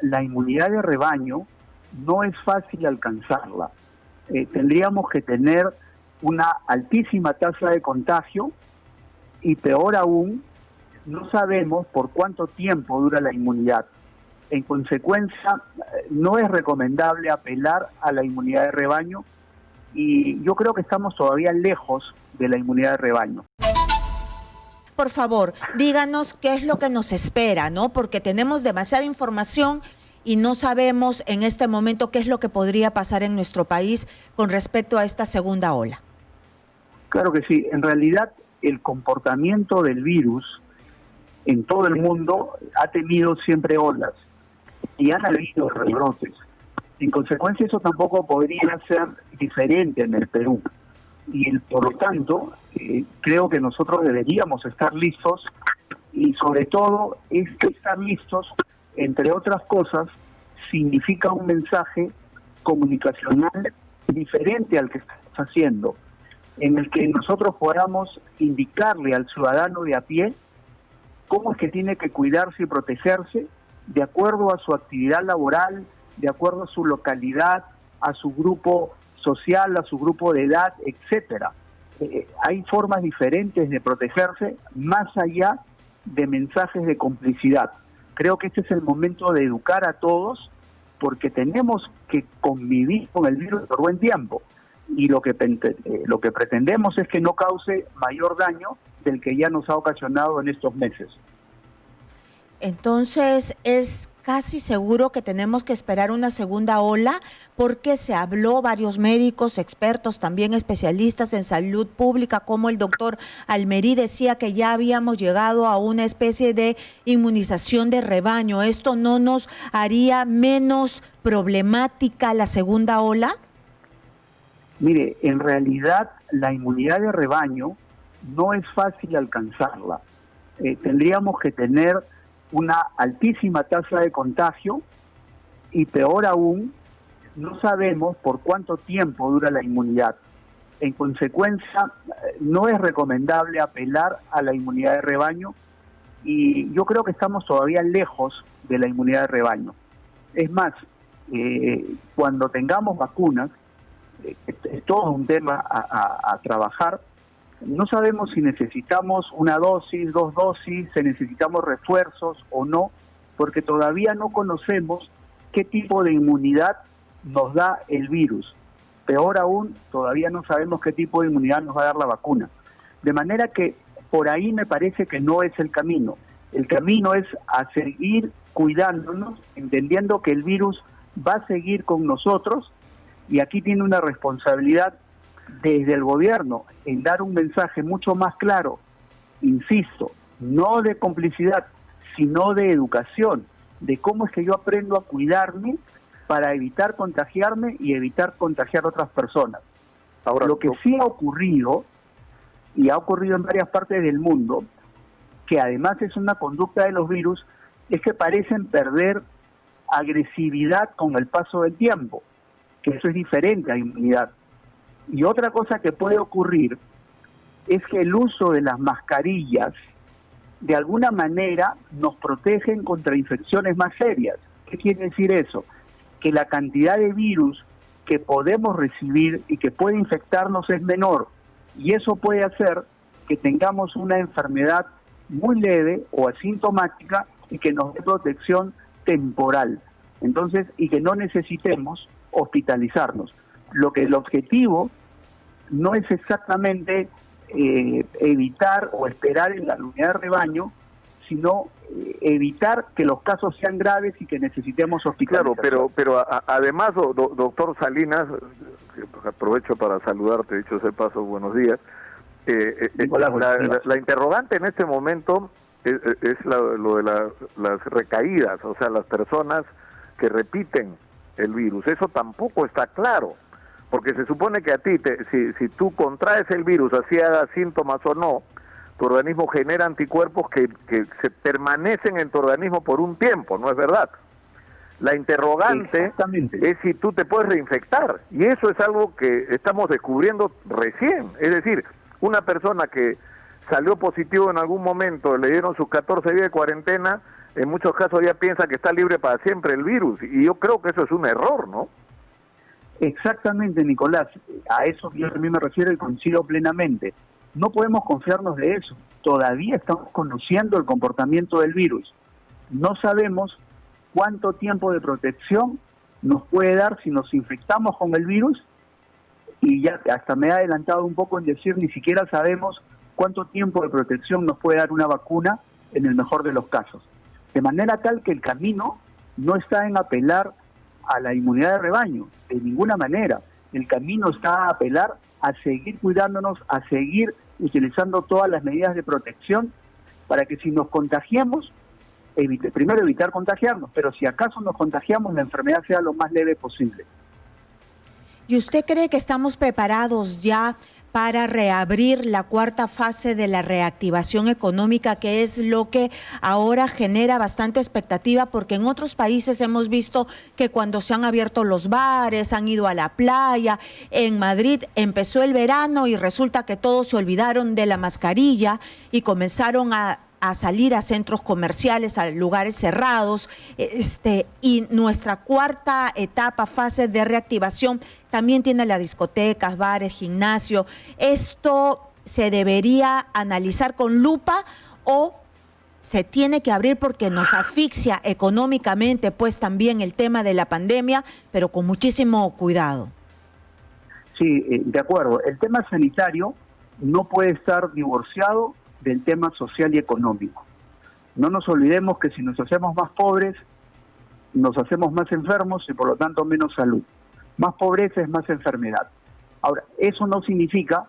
la inmunidad de rebaño no es fácil alcanzarla. Tendríamos que tener una altísima tasa de contagio y peor aún, no sabemos por cuánto tiempo dura la inmunidad. En consecuencia, no es recomendable apelar a la inmunidad de rebaño y yo creo que estamos todavía lejos de la inmunidad de rebaño. Por favor, díganos qué es lo que nos espera, ¿no? Porque tenemos demasiada información y no sabemos en este momento qué es lo que podría pasar en nuestro país con respecto a esta segunda ola. Claro que sí. En realidad, el comportamiento del virus en todo el mundo ha tenido siempre olas y han habido rebrotes. En consecuencia, eso tampoco podría ser diferente en el Perú. Y por lo tanto, creo que nosotros deberíamos estar listos y sobre todo estar listos, entre otras cosas, significa un mensaje comunicacional diferente al que estamos haciendo, en el que nosotros podamos indicarle al ciudadano de a pie cómo es que tiene que cuidarse y protegerse de acuerdo a su actividad laboral, de acuerdo a su localidad, a su grupo social, a su grupo de edad, etcétera. Hay formas diferentes de protegerse más allá de mensajes de complicidad. Creo que este es el momento de educar a todos porque tenemos que convivir con el virus por buen tiempo y lo que pretendemos es que no cause mayor daño del que ya nos ha ocasionado en estos meses. Entonces, es casi seguro que tenemos que esperar una segunda ola porque se habló, varios médicos, expertos, también especialistas en salud pública, como el doctor Almerí decía que ya habíamos llegado a una especie de inmunización de rebaño. ¿Esto no nos haría menos problemática la segunda ola? Mire, en realidad la inmunidad de rebaño no es fácil alcanzarla. Tendríamos que tener una altísima tasa de contagio y peor aún, no sabemos por cuánto tiempo dura la inmunidad. En consecuencia, no es recomendable apelar a la inmunidad de rebaño y yo creo que estamos todavía lejos de la inmunidad de rebaño. Es más, cuando tengamos vacunas, es todo un tema a trabajar. No sabemos si necesitamos una dosis, 2 dosis, si necesitamos refuerzos o no, porque todavía no conocemos qué tipo de inmunidad nos da el virus. Peor aún, todavía no sabemos qué tipo de inmunidad nos va a dar la vacuna. De manera que por ahí me parece que no es el camino. El camino es a seguir cuidándonos, entendiendo que el virus va a seguir con nosotros y aquí tiene una responsabilidad desde el gobierno en dar un mensaje mucho más claro, insisto, no de complicidad, sino de educación, de cómo es que yo aprendo a cuidarme para evitar contagiarme y evitar contagiar a otras personas. Ahora, lo que sí ha ocurrido, y ha ocurrido en varias partes del mundo, que además es una conducta de los virus, es que parecen perder agresividad con el paso del tiempo, que eso es diferente a inmunidad. Y otra cosa que puede ocurrir es que el uso de las mascarillas de alguna manera nos protegen contra infecciones más serias. ¿Qué quiere decir eso? Que la cantidad de virus que podemos recibir y que puede infectarnos es menor. Y eso puede hacer que tengamos una enfermedad muy leve o asintomática y que nos dé protección temporal. Entonces, y que no necesitemos hospitalizarnos. El objetivo no es exactamente evitar o esperar en la unidad de rebaño, sino evitar que los casos sean graves y que necesitemos hospitalización. Claro, pero además, doctor Salinas, aprovecho para saludarte, dicho sea de paso, buenos días. La interrogante en este momento es lo de las recaídas, o sea, las personas que repiten el virus. Eso tampoco está claro, porque se supone que a ti, si tú contraes el virus, así hagas síntomas o no, tu organismo genera anticuerpos que se permanecen en tu organismo por un tiempo, ¿no es verdad? La interrogante es si tú te puedes reinfectar, y eso es algo que estamos descubriendo recién. Es decir, una persona que salió positivo en algún momento, le dieron sus 14 días de cuarentena, en muchos casos ya piensa que está libre para siempre el virus, y yo creo que eso es un error, ¿no? Exactamente, Nicolás, a eso yo también me refiero y coincido plenamente. No podemos confiarnos de eso, todavía estamos conociendo el comportamiento del virus. No sabemos cuánto tiempo de protección nos puede dar si nos infectamos con el virus, y ya hasta me he adelantado un poco en decir, ni siquiera sabemos cuánto tiempo de protección nos puede dar una vacuna en el mejor de los casos. De manera tal que el camino no está en apelar a la inmunidad de rebaño, de ninguna manera. El camino está a apelar a seguir cuidándonos, a seguir utilizando todas las medidas de protección para que si nos contagiamos, primero evitar contagiarnos, pero si acaso nos contagiamos, la enfermedad sea lo más leve posible. ¿Y usted cree que estamos preparados ya para reabrir la cuarta fase de la reactivación económica, que es lo que ahora genera bastante expectativa? Porque en otros países hemos visto que cuando se han abierto los bares, han ido a la playa. En Madrid empezó el verano y resulta que todos se olvidaron de la mascarilla y comenzaron a salir a centros comerciales, a lugares cerrados, y nuestra cuarta etapa, fase de reactivación, también tiene las discotecas, bares, gimnasio. ¿Esto se debería analizar con lupa o se tiene que abrir porque nos asfixia económicamente, pues también el tema de la pandemia, pero con muchísimo cuidado? Sí, de acuerdo. El tema sanitario no puede estar divorciado del tema social y económico. No nos olvidemos que si nos hacemos más pobres, nos hacemos más enfermos y por lo tanto menos salud. Más pobreza es más enfermedad. Ahora, eso no significa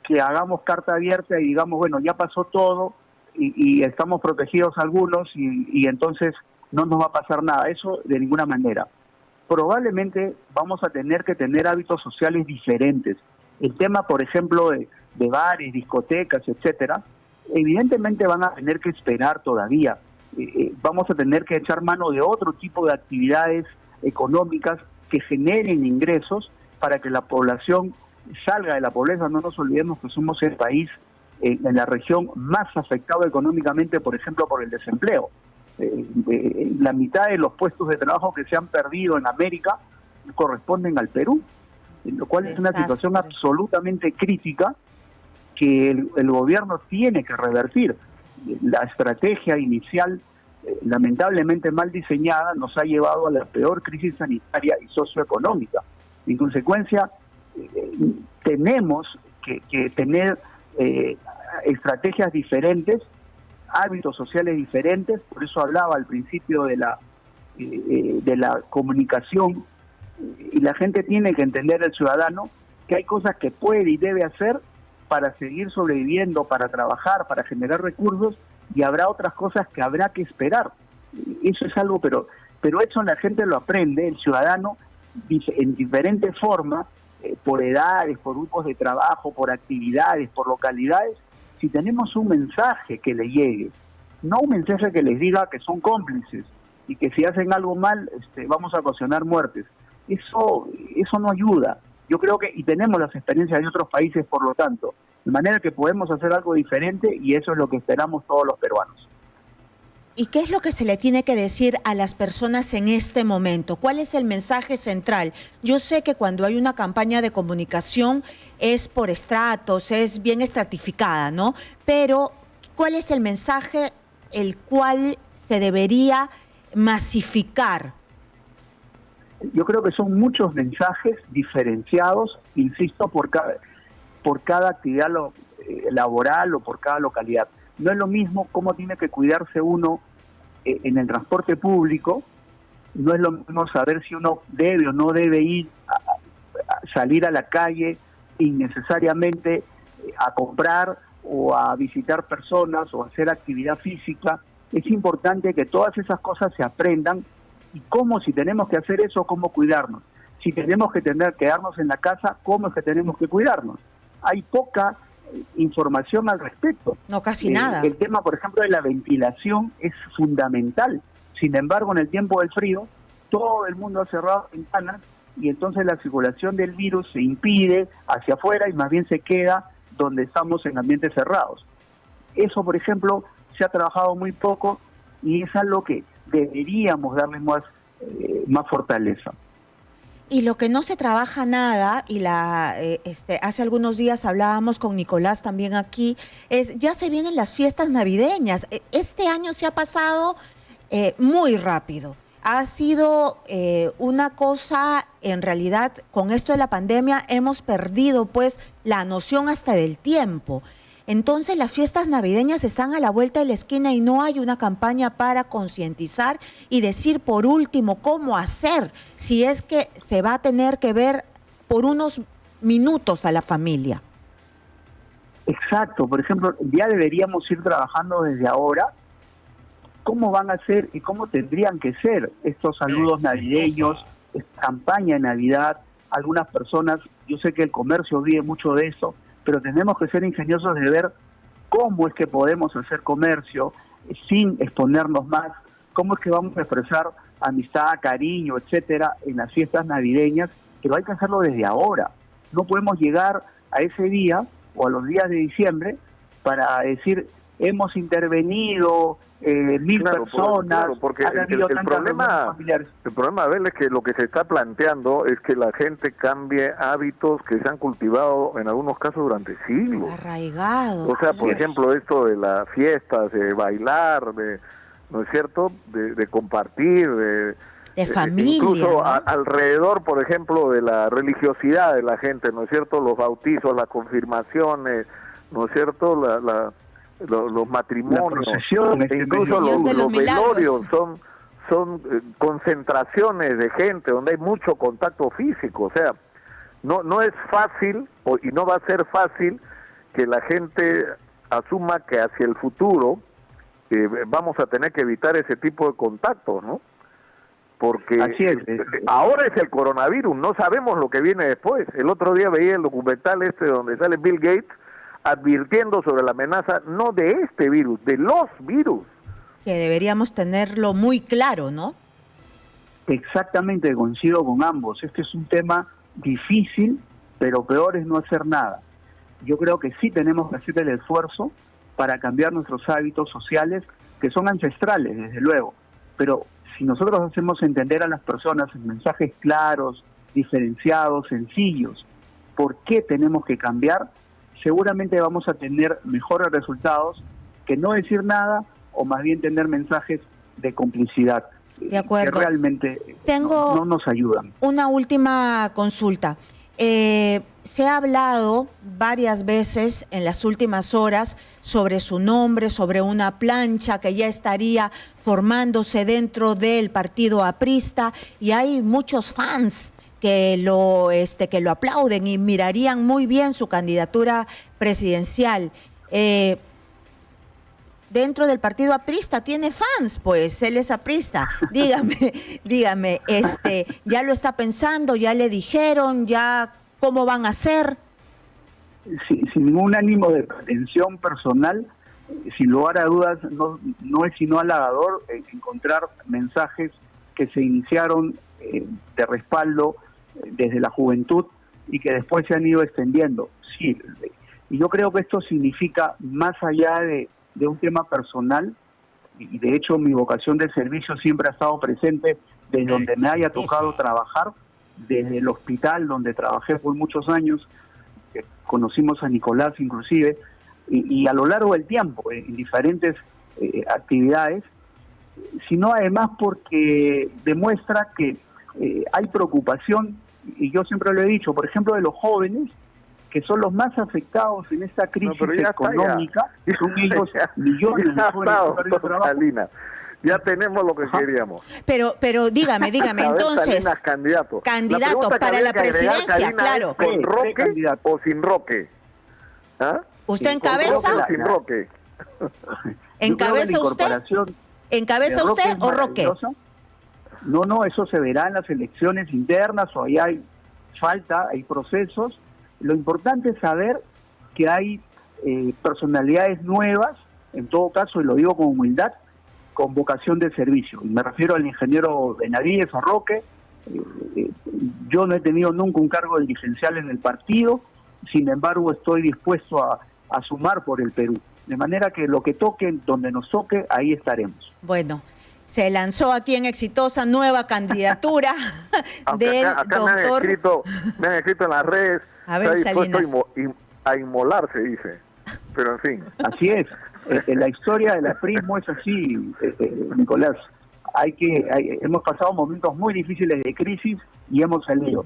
que hagamos carta abierta y digamos, bueno, ya pasó todo y estamos protegidos algunos y entonces no nos va a pasar nada. Eso de ninguna manera. Probablemente vamos a tener que tener hábitos sociales diferentes. El tema, por ejemplo, de bares, discotecas, etcétera, evidentemente van a tener que esperar todavía. Vamos a tener que echar mano de otro tipo de actividades económicas que generen ingresos para que la población salga de la pobreza. No nos olvidemos que somos el país en la región más afectado económicamente, por ejemplo, por el desempleo. La mitad de los puestos de trabajo que se han perdido en América corresponden al Perú, lo cual es una situación absolutamente crítica que el gobierno tiene que revertir. La estrategia inicial, lamentablemente mal diseñada, nos ha llevado a la peor crisis sanitaria y socioeconómica. En consecuencia, tenemos que tener estrategias diferentes, hábitos sociales diferentes. Por eso hablaba al principio de la comunicación, y la gente tiene que entender, el ciudadano, que hay cosas que puede y debe hacer para seguir sobreviviendo, para trabajar, para generar recursos, y habrá otras cosas que habrá que esperar. Eso es algo, pero eso la gente lo aprende, el ciudadano, en diferentes formas, por edades, por grupos de trabajo, por actividades, por localidades. Si tenemos un mensaje que le llegue, no un mensaje que les diga que son cómplices y que si hacen algo mal vamos a ocasionar muertes, eso no ayuda. Yo creo que, y tenemos las experiencias de otros países, por lo tanto, de manera que podemos hacer algo diferente, y eso es lo que esperamos todos los peruanos. ¿Y qué es lo que se le tiene que decir a las personas en este momento? ¿Cuál es el mensaje central? Yo sé que cuando hay una campaña de comunicación es por estratos, es bien estratificada, ¿no? Pero, ¿cuál es el mensaje el cual se debería masificar? Yo creo que son muchos mensajes diferenciados, insisto, por cada actividad laboral o por cada localidad. No es lo mismo cómo tiene que cuidarse uno en el transporte público, no es lo mismo saber si uno debe o no debe ir a salir a la calle innecesariamente a comprar o a visitar personas o a hacer actividad física. Es importante que todas esas cosas se aprendan, y cómo, si tenemos que hacer eso, cómo cuidarnos. Si tenemos que quedarnos en la casa, cómo es que tenemos que cuidarnos. Hay poca información al respecto. No, casi nada. El tema, por ejemplo, de la ventilación es fundamental. Sin embargo, en el tiempo del frío, todo el mundo ha cerrado ventanas y entonces la circulación del virus se impide hacia afuera y más bien se queda donde estamos en ambientes cerrados. Eso, por ejemplo, se ha trabajado muy poco y es algo que deberíamos darle más fortaleza. Y lo que no se trabaja nada, y hace algunos días hablábamos con Nicolás también aquí, ya se vienen las fiestas navideñas. Este año se ha pasado muy rápido. Ha sido una cosa, en realidad, con esto de la pandemia hemos perdido pues la noción hasta del tiempo. Entonces las fiestas navideñas están a la vuelta de la esquina y no hay una campaña para concientizar y decir por último cómo hacer si es que se va a tener que ver por unos minutos a la familia. Exacto, por ejemplo, ya deberíamos ir trabajando desde ahora cómo van a ser y cómo tendrían que ser estos saludos navideños, esta campaña de Navidad. Algunas personas, yo sé que el comercio vive mucho de eso, pero tenemos que ser ingeniosos de ver cómo es que podemos hacer comercio sin exponernos más, cómo es que vamos a expresar amistad, cariño, etcétera, en las fiestas navideñas, pero hay que hacerlo desde ahora. No podemos llegar a ese día o a los días de diciembre para decir hemos intervenido 1000 personas, claro, porque el problema, Abel, es que lo que se está planteando es que la gente cambie hábitos que se han cultivado en algunos casos durante siglos. Arraigados. O sea, por ejemplo, esto de las fiestas, de bailar, ¿no es cierto?, de compartir, de familia, incluso ¿no? Alrededor, por ejemplo, de la religiosidad de la gente, ¿no es cierto?, los bautizos, las confirmaciones, ¿no es cierto?, los matrimonios, incluso los velorios son concentraciones de gente donde hay mucho contacto físico. O sea, no es fácil y no va a ser fácil que la gente asuma que hacia el futuro vamos a tener que evitar ese tipo de contactos, ¿no? Porque ahora es el coronavirus, no sabemos lo que viene después. El otro día veía el documental donde sale Bill Gates advirtiendo sobre la amenaza, no de este virus, de los virus. Que deberíamos tenerlo muy claro, ¿no? Exactamente, coincido con ambos. Este es un tema difícil, pero peor es no hacer nada. Yo creo que sí tenemos que hacer el esfuerzo para cambiar nuestros hábitos sociales, que son ancestrales, desde luego. Pero si nosotros hacemos entender a las personas en mensajes claros, diferenciados, sencillos, por qué tenemos que cambiar, seguramente vamos a tener mejores resultados que no decir nada o más bien tener mensajes de complicidad. De acuerdo. Que realmente no nos ayudan. Una última consulta. Se ha hablado varias veces en las últimas horas sobre su nombre, sobre una plancha que ya estaría formándose dentro del partido aprista, y hay muchos fans que lo aplauden y mirarían muy bien su candidatura presidencial. Dentro del partido aprista tiene fans, pues él es aprista. Dígame, ¿ya lo está pensando? ¿Ya le dijeron? ¿Ya cómo van a hacer? Sin ningún ánimo de pretensión personal, sin lugar a dudas, no es sino halagador encontrar mensajes que se iniciaron de respaldo desde la juventud y que después se han ido extendiendo. Sí, y yo creo que esto significa, más allá de un tema personal, y de hecho mi vocación de servicio siempre ha estado presente desde donde me haya tocado trabajar, desde el hospital donde trabajé por muchos años, conocimos a Nicolás inclusive, y a lo largo del tiempo, en diferentes actividades, sino además porque demuestra que hay preocupación, y yo siempre lo he dicho, por ejemplo, de los jóvenes, que son los más afectados en esta crisis económica, son ellos millones de jóvenes. Ya tenemos lo que queríamos. Pero dígame, entonces, Salinas, candidato para la presidencia, claro. ¿Con Roque o sin Roque? ¿Ah? ¿Usted encabeza? ¿O sin Roque? ¿Encabeza usted? ¿Encabeza usted o Roque? No, eso se verá en las elecciones internas, o ahí hay procesos. Lo importante es saber que hay personalidades nuevas, en todo caso, y lo digo con humildad, con vocación de servicio. Y me refiero al ingeniero Benavides o Roque. Yo no he tenido nunca un cargo dirigencial en el partido, sin embargo estoy dispuesto a sumar por el Perú. De manera que lo que toque, donde nos toque, ahí estaremos. Bueno, se lanzó aquí en Exitosa nueva candidatura del acá doctor... me han escrito en las redes, A ver, está dispuesto Salinas. a inmolarse, dice. Pero en fin. Así es. La historia del aprismo es así, Nicolás. Hemos pasado momentos muy difíciles de crisis y hemos salido.